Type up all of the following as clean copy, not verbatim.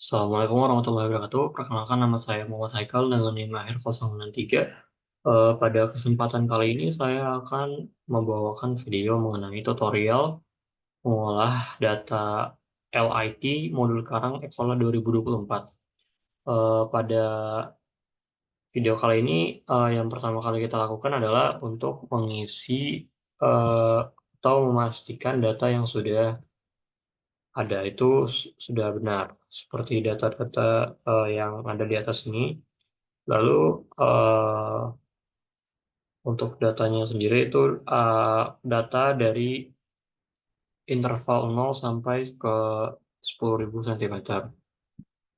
Assalamualaikum warahmatullahi wabarakatuh. Perkenalkan nama saya Muhammad Haikal dengan NIM akhir 063. Pada kesempatan kali ini saya akan membawakan video mengenai tutorial mengolah data LIT modul Karang Ekola 2024. Pada video kali ini yang pertama kali kita lakukan adalah untuk mengisi atau memastikan data yang sudah ada itu sudah benar, seperti data-data yang ada di atas ini. Lalu eh, untuk datanya sendiri itu data dari interval 0 sampai ke 10.000 cm.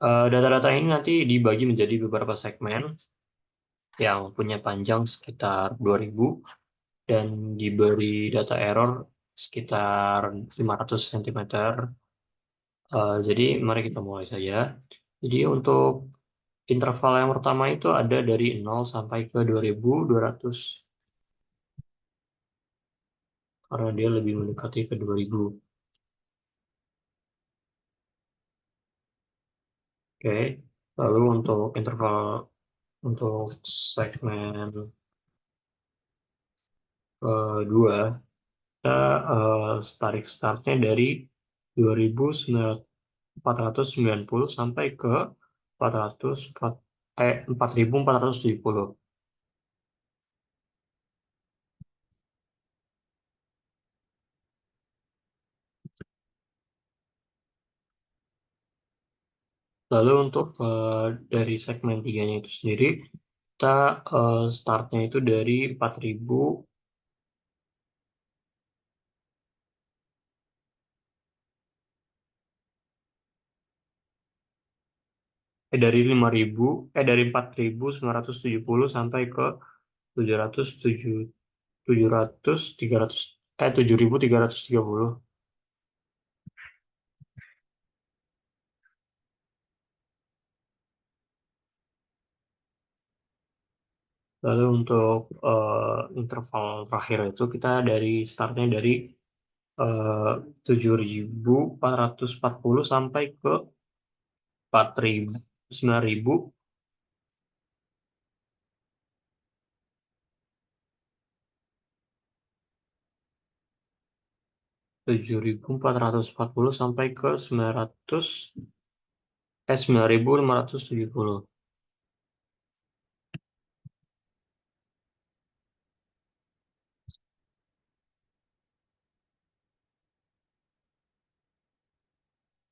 Data-data ini nanti dibagi menjadi beberapa segmen yang punya panjang sekitar 2.000 dan diberi data error sekitar 500 cm. Jadi mari kita mulai saja. Jadi untuk interval yang pertama itu ada dari 0 sampai ke 2.200 karena dia lebih mendekati ke 2.000. Oke, lalu untuk interval untuk segmen kedua, kita tarik startnya dari 2.490 sampai ke 4.470. Lalu untuk dari segmen tiganya itu sendiri, kita startnya itu dari 4.000, dari 5.000, dari 4.970 sampai ke 707, 700, 300, 7.330. Lalu untuk interval terakhir itu kita dari startnya dari 7.440 sampai ke 4.000, 9.000, 7.440 sampai ke 9.570.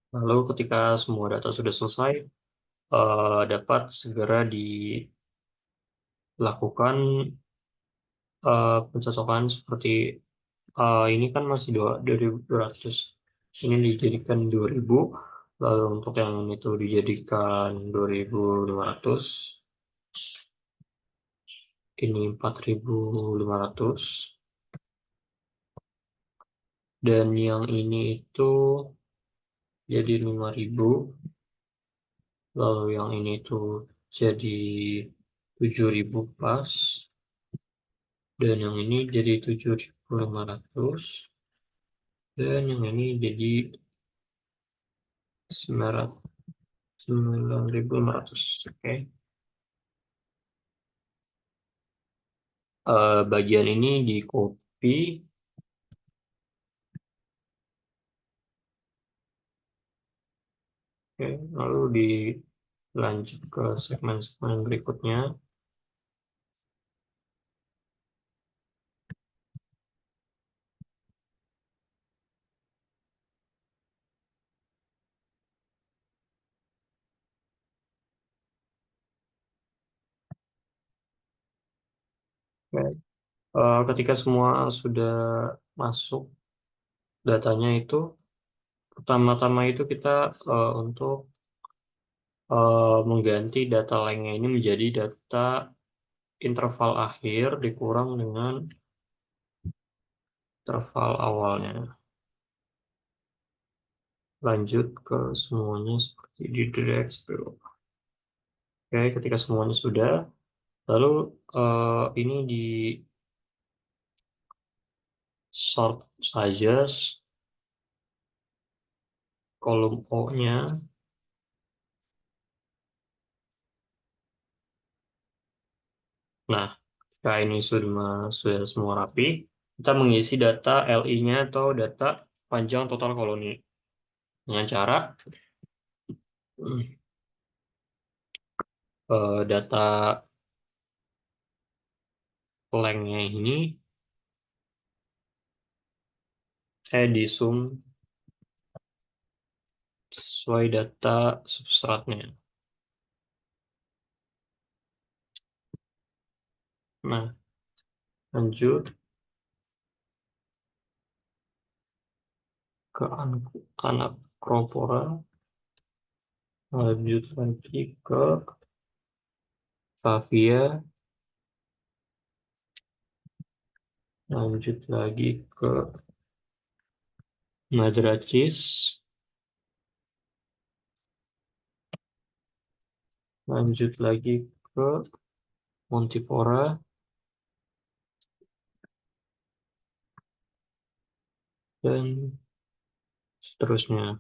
Lalu ketika semua data sudah selesai, dapat segera dilakukan pencocokan seperti ini kan masih 2.200. Ini dijadikan 2.000. Lalu untuk yang itu dijadikan 2.500. Ini 4.500. Dan yang ini itu jadi 5.000. Lalu yang ini tuh jadi 7.000 pas. Dan yang ini jadi 7.500. Dan yang ini jadi 9.500. Oke. Bagian ini di copy. Oke, lalu dilanjut ke segmen-segmen berikutnya. Oke. Ketika semua sudah masuk datanya itu, pertama-tama itu kita untuk mengganti data lengnya ini menjadi data interval akhir dikurang dengan interval awalnya. Lanjut ke semuanya seperti di drag sebelum. Oke, ketika semuanya sudah, lalu ini di sort saja kolom O-nya Nah, jika ini sudah semua rapi, kita mengisi data LI-nya atau data panjang total koloni dengan cara data length-nya ini saya di zoom sesuai data substratnya. Nah, lanjut ke anak Acropora, lanjut lagi ke Favia, lanjut lagi ke Madracis, lanjut lagi ke Montipora, dan seterusnya.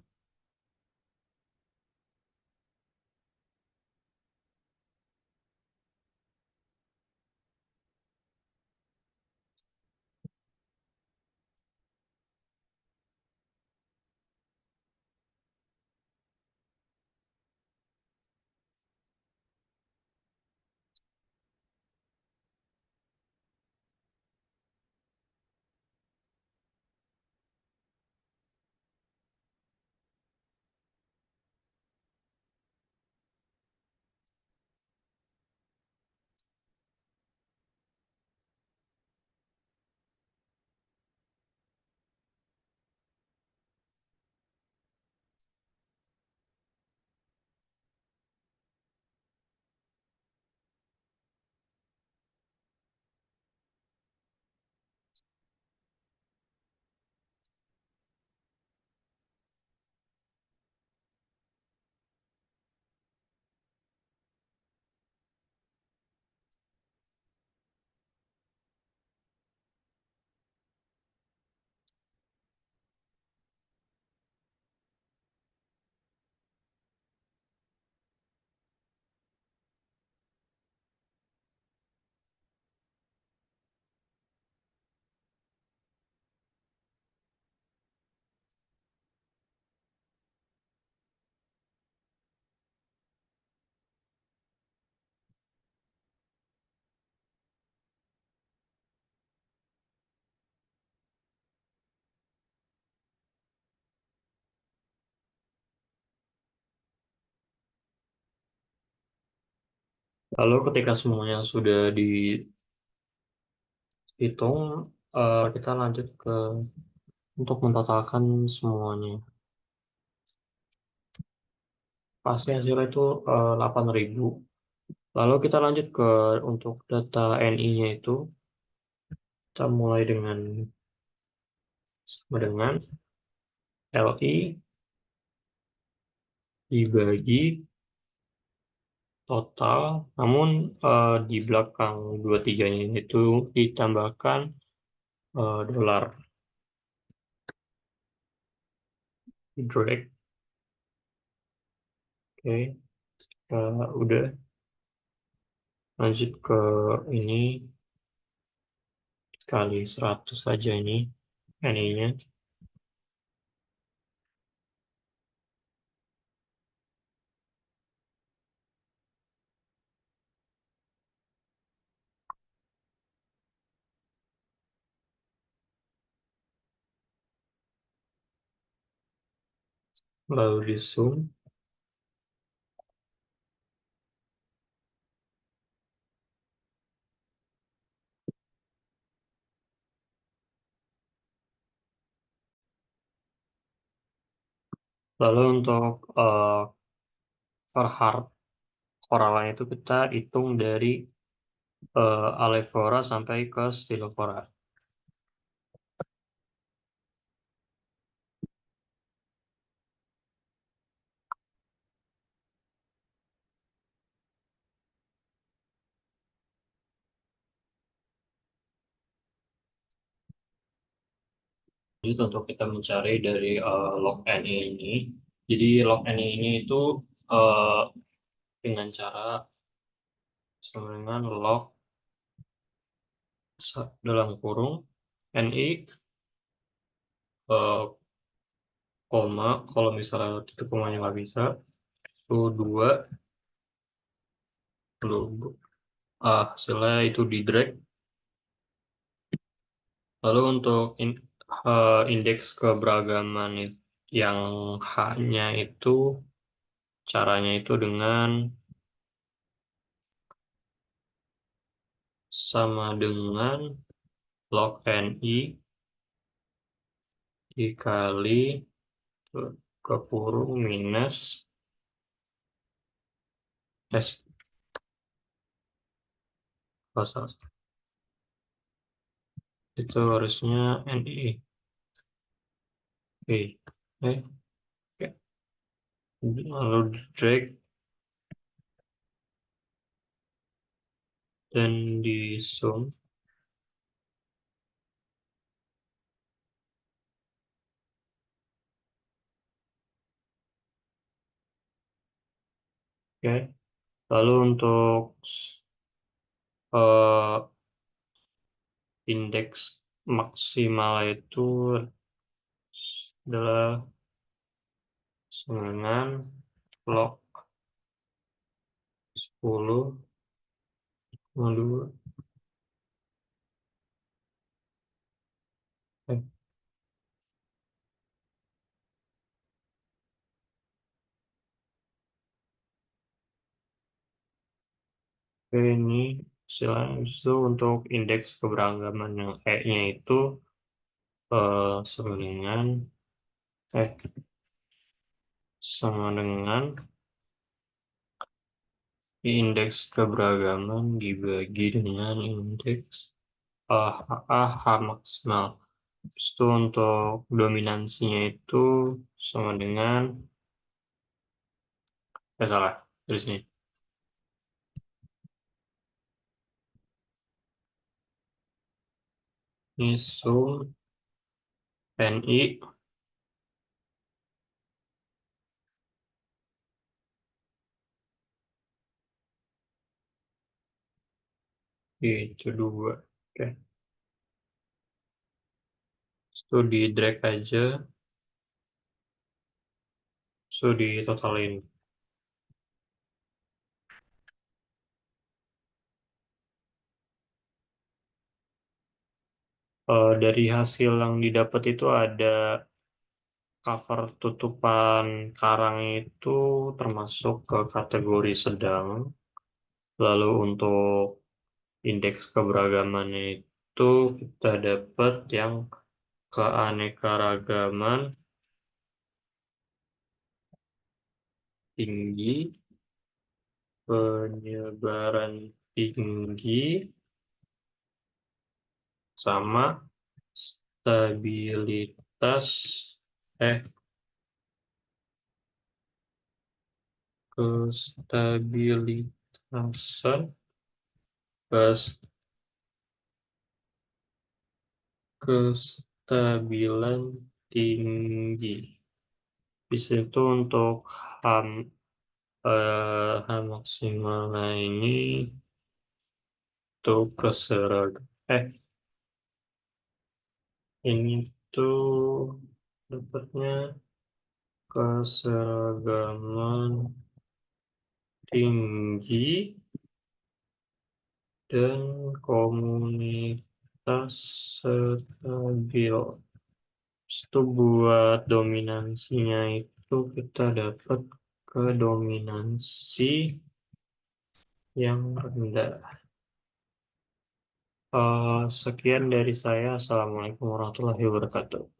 Lalu ketika semuanya sudah dihitung, kita lanjut ke untuk mentotalkan semuanya. Pasti hasilnya itu 8.000. Lalu kita lanjut ke untuk data NI-nya itu, kita mulai sama dengan LI dibagi total, namun di belakang 23-nya itu ditambahkan dolar. Drag, oke. Udah, lanjut ke ini, kali 100 saja ini NI-nya. Lalu di zoom. Lalu untuk Farhart koralnya itu kita hitung dari Alevora sampai ke Stylopora. Jadi untuk kita mencari dari log NI ini, jadi log NI ini itu dengan cara sama dengan log dalam kurung NI, eh, koma, kalau misalnya titik komanya nggak bisa, itu 2, lalu hasilnya itu di drag. Lalu untuk indeks keberagaman yang H-nya itu, caranya itu dengan sama dengan log NI dikali ke kurung minus S, pasal itu harusnya NI. Oke. Oke. Lalu drag dan di zoom. Oke. Lalu untuk eh, indeks maksimal itu adalah dengan log 10 lalu ini istilahnya itu untuk indeks keberagaman yang E-nya itu sama dengan eh sama dengan indeks keberagaman dibagi dengan indeks H maksimal. Terus itu untuk dominansinya itu sama dengan salah dari sini. Ini sum NI itu 2. Oke. Itu di drag aja, so di totalin. Dari hasil yang didapat itu ada cover tutupan karang itu termasuk ke kategori sedang. Lalu untuk indeks keberagaman itu kita dapat yang keanekaragaman tinggi, penyebaran tinggi, sama stabilitas eh kestabilitasan kes- kestabilan tinggi. Di situ untuk ham ham maksimalnya ini tuh ini tuh dapatnya keseragaman tinggi dan komunitas stabil. Itu buat dominansinya itu kita dapat ke dominansi yang rendah. Sekian dari saya. Assalamualaikum warahmatullahi wabarakatuh.